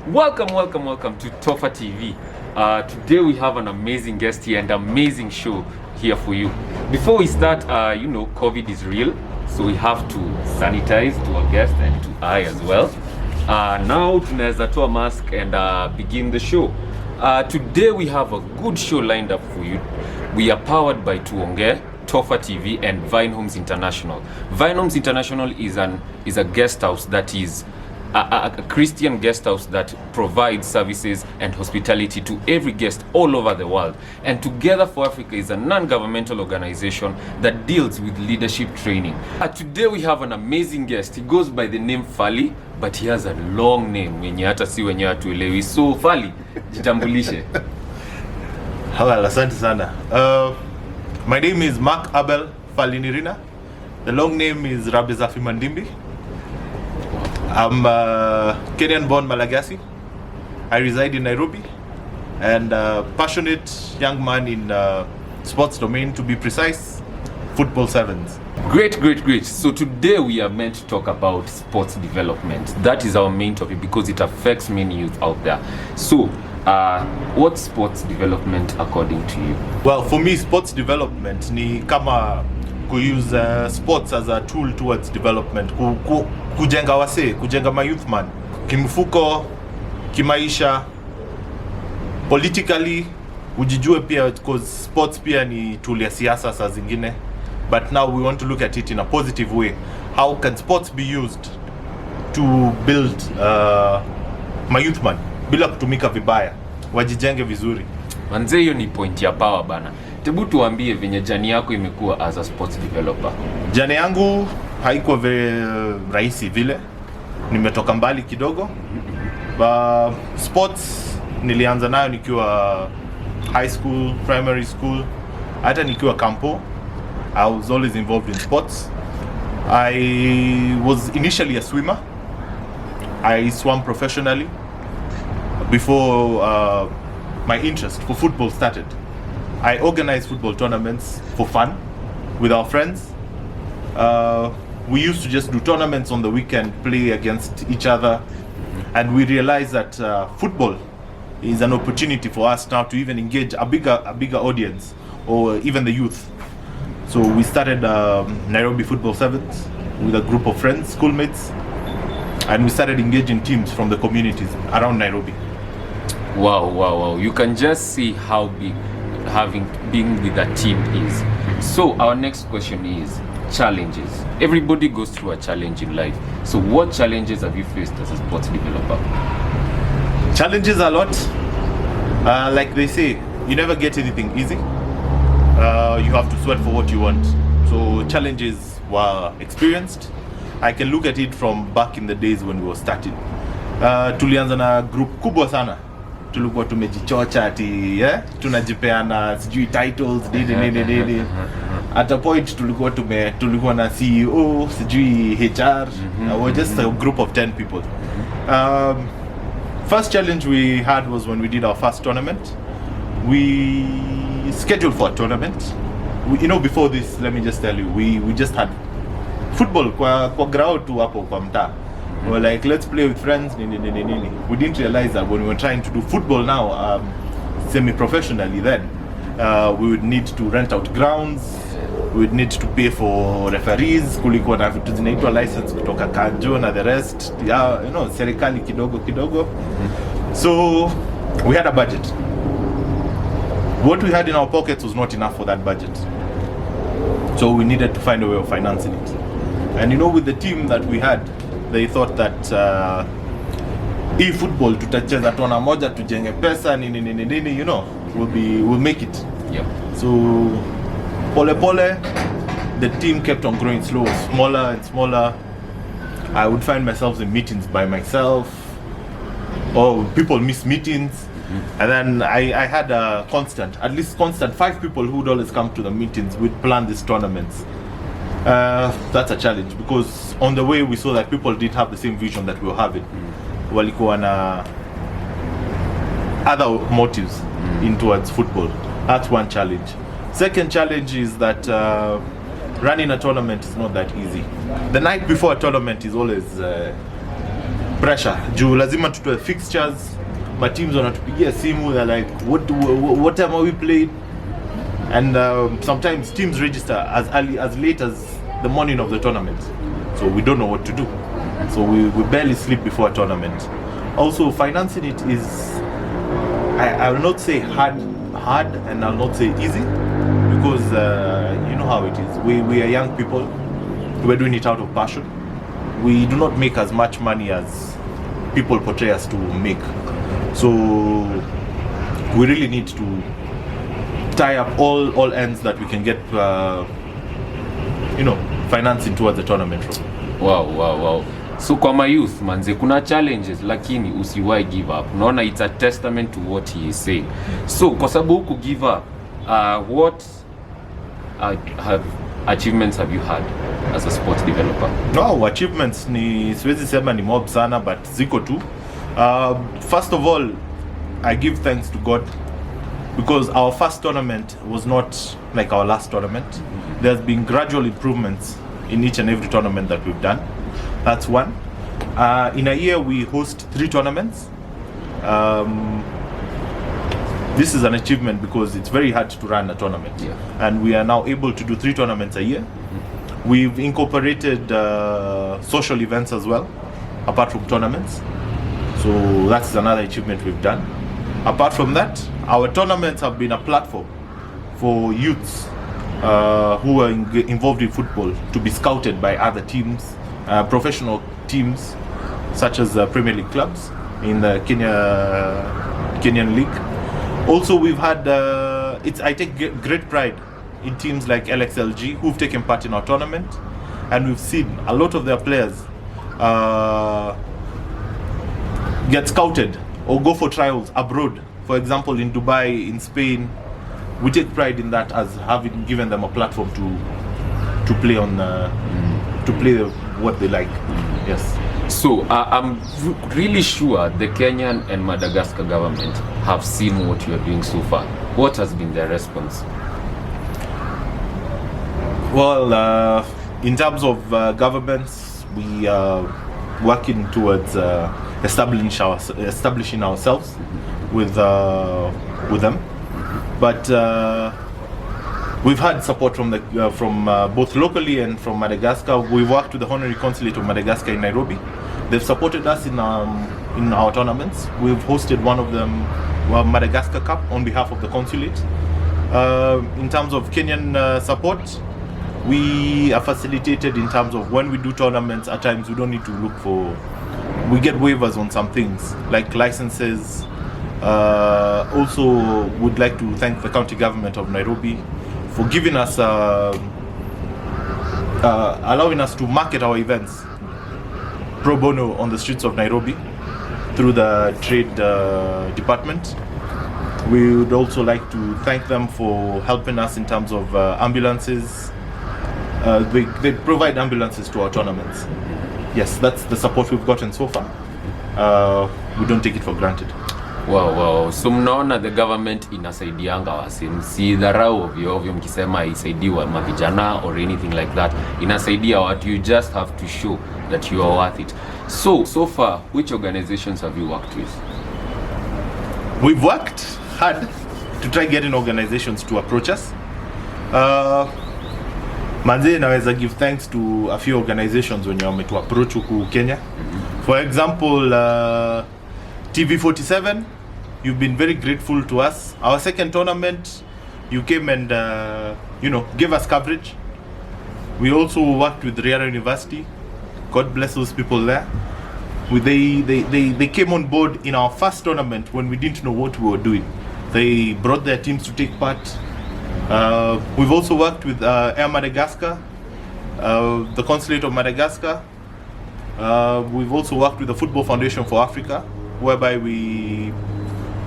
Welcome to Tofa TV. Today we have an amazing guest here and amazing show here for you. Before we start, COVID is real, so we have to sanitize to our guest and to I as well. Now tunaweza toa mask and begin the show. Today we have a good show lined up for you. We are powered by Tuonge, Tofa TV and Vine Homes International. Vine Homes International is a guest house that is a Christian guest house that provides services and hospitality to every guest all over the world. And Together for Africa is a non-governmental organization that deals with leadership training. Today we have an amazing guest. He goes by the name Fali, but he has a long name wenye hata si wenye hatuelewi. So Fali, jitambulishe. Hello, asante sana. My name is Mark-Abel Falinirina. The long name is Rabbi Zafi Mandimbi. I'm a Kenyan-born Malagasy. I reside in Nairobi and a passionate young man in sports domain, to be precise, football sevens. Great. So today we are meant to talk about sports development. That is our main topic because it affects many youth out there. So, what's sports development according to you? Well, for me, sports development ni kama use sports as a tool towards development, kujenga wase, kujenga ma youth man kimfuko, kimaisha, politically ujijue pia, because sports pia ni tool ya siasa saa zingine. But now we want to look at it in a positive way. How can sports be used to build my youth man bila kutumika vibaya, wajijenge vizuri? Manze, hiyo ni point ya power bana. Tebu tuambie venye jani yako imekuwa as a sports developer. Jani yangu haikuwa rahisi vile. Nimetoka mbali kidogo. Sports nilianza nayo nikiwa high school, primary school, hata nikiwa campo. I was always involved in sports. I was initially a swimmer. I swam professionally before my interest for football started. I organized football tournaments for fun with our friends. We used to just do tournaments on the weekend, play against each other, and we realized that football is an opportunity for us now to even engage a bigger audience, or even the youth. So we started Nairobi Football Sevens with a group of friends, schoolmates, and we started engaging teams from the communities around Nairobi. Wow. You can just see how big being with a team is. So our next question is challenges. Everybody goes through a challenge in life. So what challenges have you faced as a sports developer? Challenges a lot. Like they say, you never get anything easy. You have to sweat for what you want. So challenges were experienced. I can look at it from back in the days when we were starting. Tulianza na group kubwa sana. Tulikuwa tumejichocha ati tunajipeana sijui titles nini. At a point tulikuwa na CEO, sijui HR. We were just a group of 10 people. First challenge we had was when we did our first tournament. We scheduled for a tournament. Before this, let me just tell you, we just had football kwa ground tu hapo kwa mtaa. We were like, let's play with friends. We didn't realize that when we were trying to do football now, semi-professionally, then we would need to rent out grounds. We would need to pay for referees. Kulikuwa na vitu zinaitwa license kutoka Kanjo na the rest. Serikali kidogo. So we had a budget. What we had in our pockets was not enough for that budget. So we needed to find a way of financing it. And with the team that we had, they thought that football tutacheza tona moja tujenge pesa nini we'll make it. Yeah. So pole the team kept on growing smaller and smaller. I would find myself in meetings by myself, or people miss meetings. And then I had at least constant 5 people who would always come to the meetings. We'd plan these tournaments. That's a challenge because on the way we saw that people didn't have the same vision that we were having. Walikuwa na other motives in towards football. That's one challenge. Second challenge is that running a tournament is not that easy. The night before a tournament is always pressure. Juu lazima tutoe fixtures. My teams wanatupigia simu, they're like, what time are we playing? And sometimes teams register as early as late as the morning of the tournament, so we don't know what to do. So we barely sleep before a tournament. Also, financing it is, I will not say hard, and I'll not say easy, because you know how it is. We are young people. We're doing it out of passion. We do not make as much money as people portray us to make. So we really need to tie up all ends that we can get, financing towards the tournament. Wow. So kwa my youth manze, kuna challenges lakini usiwai give up. Unaona, it's a testament to what he is saying. So kwa sababu huku give up, what achievements have you had as a sports developer? No, achievements ni siwezi sema ni mob sana, but ziko tu. First of all, I give thanks to God, because our first tournament was not like our last tournament. There's been gradual improvements in each and every tournament that we've done. That's one. In a year, we host 3 tournaments. This is an achievement because it's very hard to run a tournament. Yeah. And we are now able to do 3 tournaments a year. We've incorporated social events as well, apart from tournaments. So that's another achievement we've done. Apart from that, our tournaments have been a platform for youths who are involved in football to be scouted by other teams, professional teams such as Premier League clubs in the Kenyan League. Also, we've had, I take great pride in teams like LXLG who've taken part in our tournament, and we've seen a lot of their players get scouted or go for trials abroad. For example, in Dubai, in Spain. We take pride in that, as having given them a platform to play on, to play what they like. Yes. So I'm really sure the Kenyan and Madagascar government have seen what you are doing so far. What has been their response? Well, in terms of governments, we are working towards establishing ourselves with them. But we've had support from both locally and from Madagascar. We've worked with the Honorary Consulate of Madagascar in Nairobi. They've supported us in our tournaments. We've hosted one of them, Madagascar Cup, on behalf of the consulate. In terms of Kenyan support, we are facilitated in terms of when we do tournaments. At times we don't need to look for, we get waivers on some things like licenses. Also would like to thank the county government of Nairobi for giving us allowing us to market our events pro bono on the streets of Nairobi through the trade department. We would also like to thank them for helping us in terms of ambulances. They provide ambulances to our tournaments. Yes, that's the support we've gotten so far. We don't take it for granted. Wow. So mnaona the government inasaidianga wasi, msidharau ovyo mkisema isaidiwa mavijana or anything like that. Inasaidia watu, you just have to show that you are worth it. So far, which organizations have you worked with? We've worked hard to try getting organizations to approach us. Manze, naweza give thanks to a few organizations when you to approach huku Kenya. For example, TV47, you've been very grateful to us. Our second tournament, you came and gave us coverage. We also worked with Riara University. God bless those people there. They came on board in our first tournament when we didn't know what we were doing. They brought their teams to take part. We've also worked with Air Madagascar, the Consulate of Madagascar. We've also worked with the Football Foundation for Africa, whereby we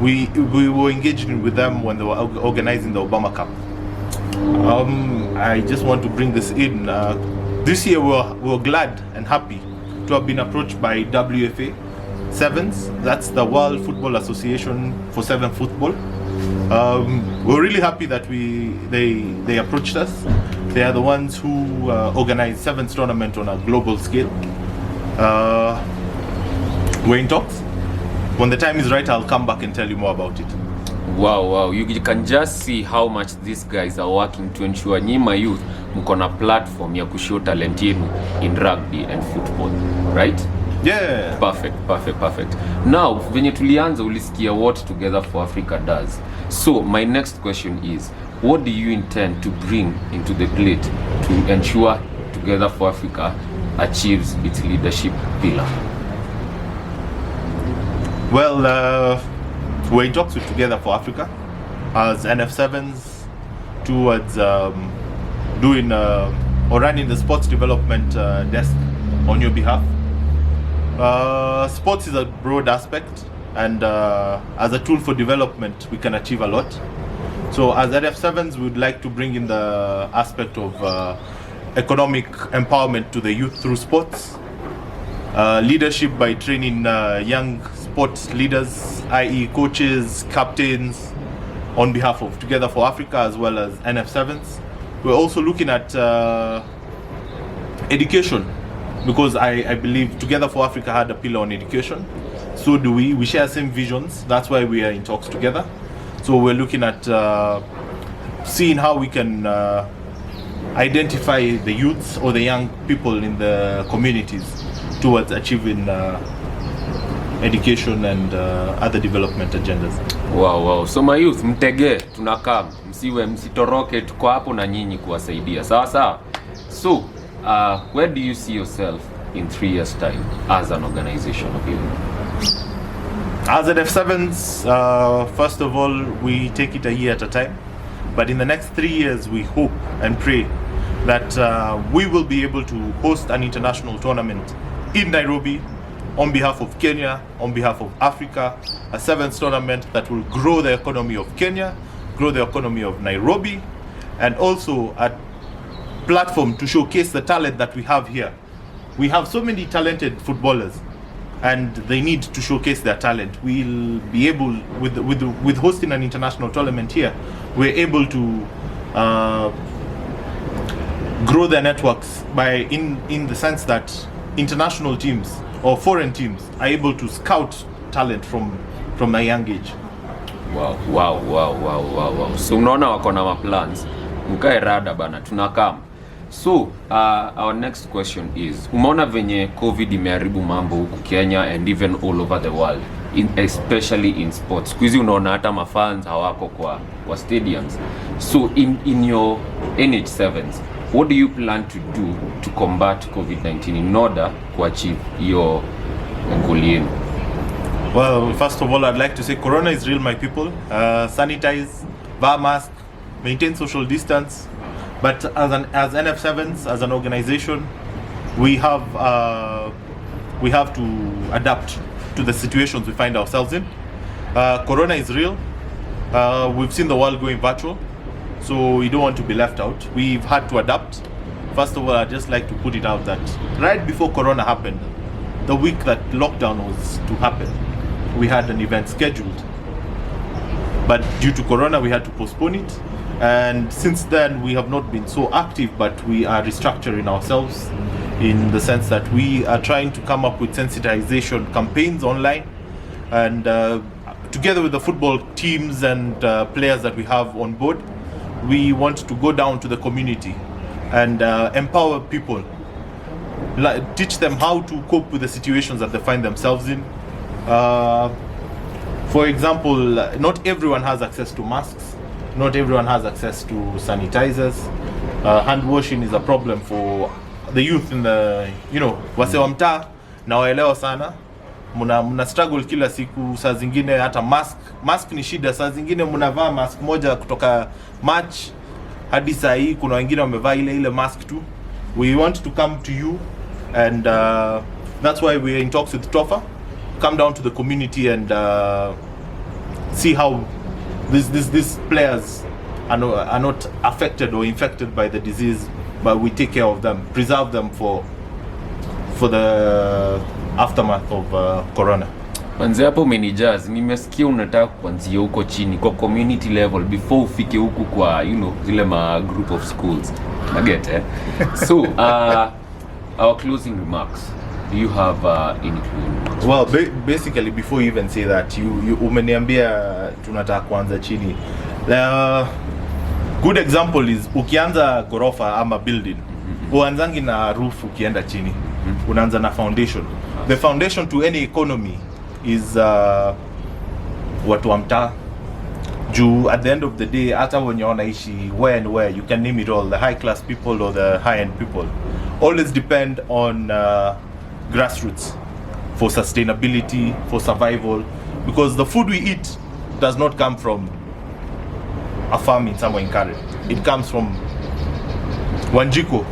were engaging with them when they were organizing the Obama Cup. I just want to bring this in. This year we were glad and happy to have been approached by WFA Sevens. That's the World Football Association for Seven Football. We're really happy that they approached us. They are the ones who organize Sevens tournament on a global scale. We're in talks. When the time is right, I'll come back and tell you more about it. Wow, you can just see how much these guys are working to ensure nyima youth mko na platform ya kushow talent yenu in rugby and football, right? Yeah. Perfect. Now, venye tulianza ulisikia what Together for Africa does. So, my next question is, what do you intend to bring into the plate to ensure Together for Africa achieves its leadership pillar? Well, we're in talks with Together for Africa as NF7s towards doing or running the sports development desk on your behalf. Sports is a broad aspect, and as a tool for development, we can achieve a lot. So as NF7s, we would like to bring in the aspect of economic empowerment to the youth through sports, leadership by training young sports leaders, i.e. coaches, captains, on behalf of Together for Africa as well as NF7s. We're also looking at education, because I believe Together for Africa had a pillar on education. So do we. We share same visions. That's why we are in talks together. So we're looking at seeing how we can identify the youths or the young people in the communities towards achieving education and other development agendas. Wow. So my youth, mtege, tunakam, msitoroke, tuko hapo na nyinyi kuwasaidia. Sawa. So, where do you see yourself in 3 years' time as an organization? As NF7s, first of all, we take it a year at a time. But in the next 3 years, we hope and pray that we will be able to host an international tournament in Nairobi on behalf of Kenya, on behalf of Africa, a 7th tournament that will grow the economy of Kenya, grow the economy of Nairobi, and also a platform to showcase the talent that we have here. We have so many talented footballers, and they need to showcase their talent. We'll be able, with hosting an international tournament here, we're able to grow their networks by in the sense that international teams or foreign teams are able to scout talent from a young age. Wow. So unaona wako na maplans, mkae rada bana, tunakam. So our next question is, umeona venye COVID imeharibu mambo huku Kenya and even all over the world, especially in sports. Squeezy unaona hata mafans hawako kwa stadiums. So in your NH7s, what do you plan to do to combat COVID-19 in order to achieve your goal? Well, first of all, I'd like to say Corona is real, my people. Sanitize, wear mask, maintain social distance. But as NF7s, as an organization, we have to adapt to the situations we find ourselves in. Corona is real. We've seen the world going virtual, so we don't want to be left out. We've had to adapt. First of all, I'd just like to put it out that right before Corona happened, the week that lockdown was to happen, we had an event scheduled. But due to Corona, we had to postpone it. And since then, we have not been so active, but we are restructuring ourselves in the sense that we are trying to come up with sensitization campaigns online. And together with the football teams and players that we have on board, we want to go down to the community and empower people, teach them how to cope with the situations that they find themselves in. For example, not everyone has access to masks. Not everyone has access to sanitizers. Hand washing is a problem for the youth in the, wase wa mtaa na waelewa sana. Muna struggle kila siku, saa zingine hata mask ni shida, saa zingine mnavaa mask moja kutoka March hadi saa hii kuna wengine wamevaa ile mask tu. We want to come to you, and that's why we are in talks with Tofa. Come down to the community and see how these players are not affected or infected by the disease, but we take care of them, preserve them for the aftermath of Corona. Manze hapo umenijaz, nimesikia unataka kuanzia huko chini kwa community level before ufike huku kwa zile ma group of schools. I get it. So our closing remarks. do you have any clue? Well, basically before you even say that, you umeniambia tunataka kuanza chini. Good example is ukianza gorofa ama building, uanzangi na roof ukienda chini. Unaanza na foundation. The foundation to any economy is watu wa mtaa. Juu at the end of the day, hata wenye wanaishi where and where, you can name it all, the high class people or the high end people, always depend on grassroots for sustainability, for survival, because the food we eat does not come from a farm in somewhere in Karen. It comes from Wanjiko,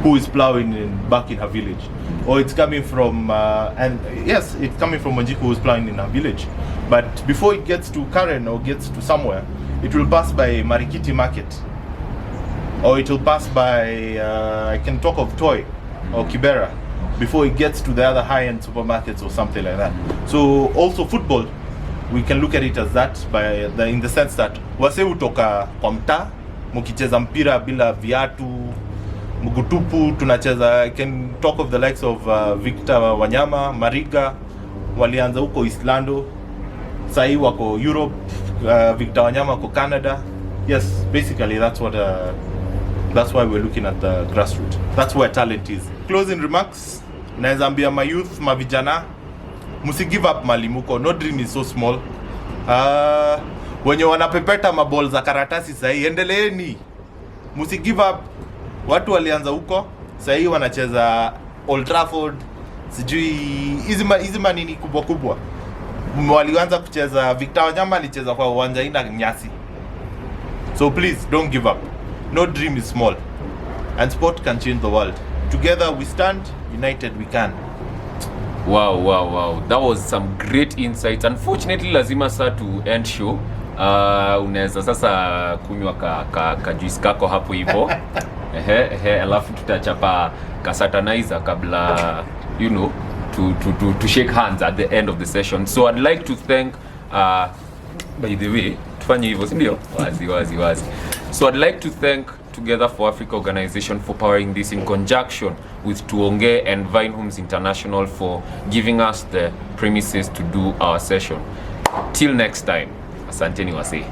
who is plowing back in her village, or it's coming from and yes, it's coming from Wanjiko, who is plowing in her village. But before it gets to Karen or gets to somewhere, it will pass by Marikiti Market, or it will pass by I can talk of Toy or Kibera before it gets to the other high-end supermarkets or something like that. So also football, we can look at it as that in the sense that wase utoka kwa mtaa mkicheza mpira bila viatu mgutupu tunacheza. I can talk of the likes of Victor Wanyama, Mariga, walianza huko Islando, sahi wako Europe, Victor Wanyama wako Canada. Yes, basically that's why we're looking at the grassroots. That's where talent is. Closing remarks, naeza ambia my youth, mavijana, musi give up malimuko. No dream is so small. Wenye wanapepeta maball za karatasi sahi, endeleeni. Musi give up. Watu walianza huko, sahi wanacheza Old Trafford, sijui hizi manini kubwa kubwa. Walianza kucheza, Victor Wanyama alicheza kwa uwanja ina nyasi. So please don't give up. No dream is small, and sport can change the world. Together we stand, united we can. Wow. That was some great insights. Unfortunately, lazima saa to end show. Unaweza sasa kunywa ka juice kako hapo hivyo. Alafu tutachapa ka satanizer kabla to shake hands at the end of the session. So I'd like to thank by the way, tufanye hivyo, si ndio? Wazi. So I'd like to thank Together for Africa organization for powering this in conjunction with Tuonge and Vine Homes International for giving us the premises to do our session. Till next time, asanteni wase.